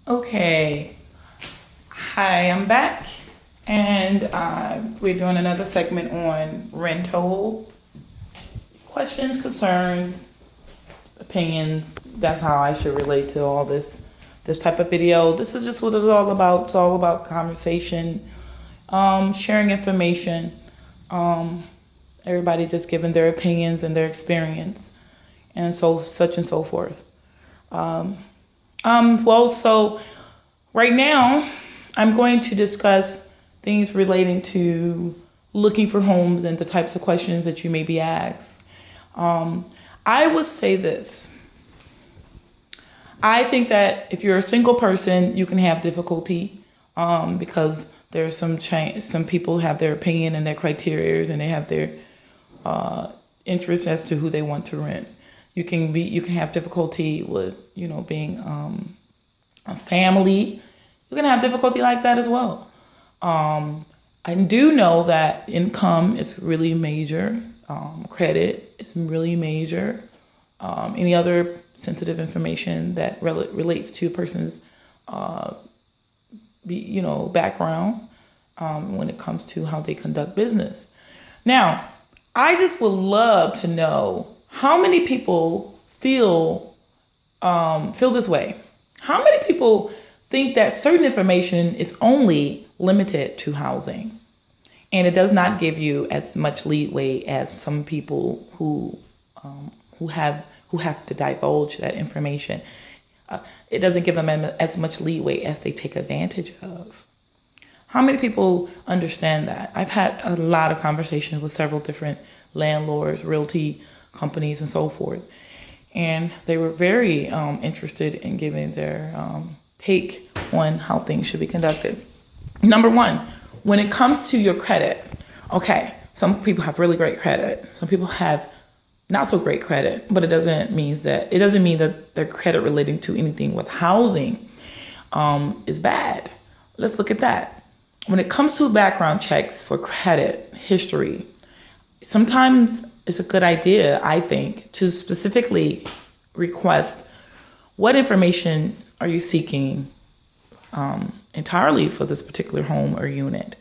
Okay, hi, I'm back, and we're doing another segment on rental questions, concerns, opinions. That's how I should relate to all this type of video. This is just what it's all about. It's all about conversation, sharing information. Everybody just giving their opinions and their experience, and so such and so forth. So right now I'm going to discuss things relating to looking for homes and the types of questions that you may be asked. I would say this. I think that if you're a single person, you can have difficulty because there's some people have their opinion and their criteria and they have their interests as to who they want to rent. You can have difficulty with being a family. You can have difficulty like that as well. I do know that income is really major. Credit is really major. Any other sensitive information that relates to a person's background when it comes to how they conduct business. Now, I just would love to know how many people feel this way. How many people think that certain information is only limited to housing, and it does not give you as much leeway as some people who have to divulge that information. It doesn't give them as much leeway as they take advantage of. How many people understand that? I've had a lot of conversations with several different landlords, realty companies, and so forth. And they were very interested in giving their take on how things should be conducted. Number one, when it comes to your credit, okay, some people have really great credit. Some people have not so great credit, but it doesn't mean that their credit relating to anything with housing is bad. Let's look at that. When it comes to background checks for credit history, sometimes it's a good idea, I think, to specifically request what information are you seeking entirely for this particular home or unit.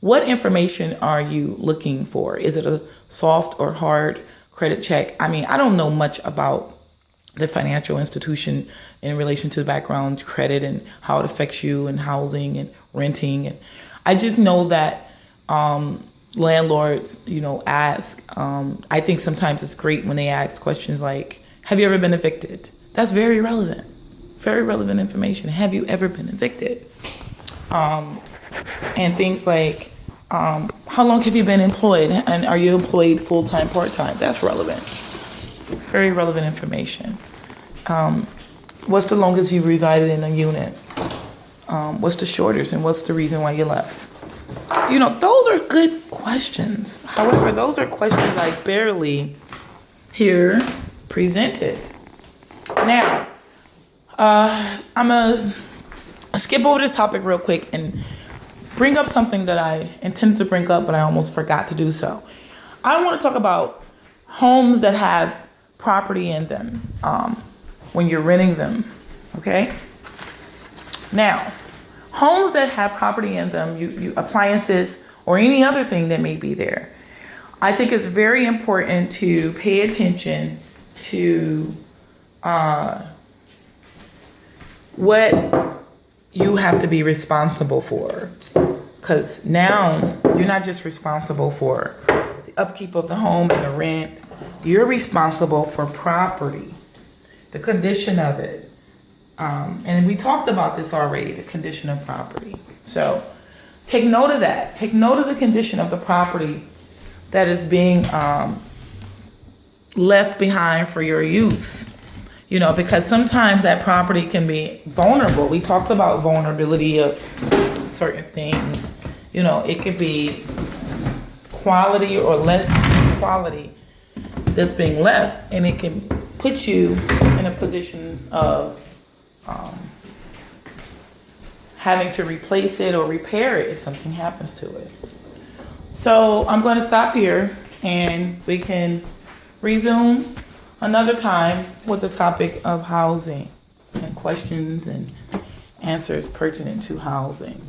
What information are you looking for? Is it a soft or hard credit check? I mean, I don't know much about the financial institution in relation to background credit and how it affects you in housing and renting. And I just know that landlords, ask. I think sometimes it's great when they ask questions like, have you ever been evicted? That's very relevant information. Have you ever been evicted? And things like, how long have you been employed? And are you employed full-time, part-time? That's relevant. Very relevant information. What's the longest you've resided in a unit? What's the shortest, and what's the reason why you left? Those are good questions. However, those are questions I barely hear presented. Now, I'm going to skip over this topic real quick and bring up something that I intended to bring up, but I almost forgot to do so. I want to talk about homes that have property in them when you're renting them, okay? Now, homes that have property in them, you appliances or any other thing that may be there, I think it's very important to pay attention to what you have to be responsible for. Because now you're not just responsible for the upkeep of the home and the rent. You're responsible for property, the condition of it. And we talked about this already, the condition of property. So take note of that. Take note of the condition of the property that is being left behind for your use. Because sometimes that property can be vulnerable. We talked about vulnerability of certain things. It could be quality or less quality that's being left, and it can put you in a position of having to replace it or repair it if something happens to it. So I'm going to stop here, and we can resume another time with the topic of housing and questions and answers pertinent to housing.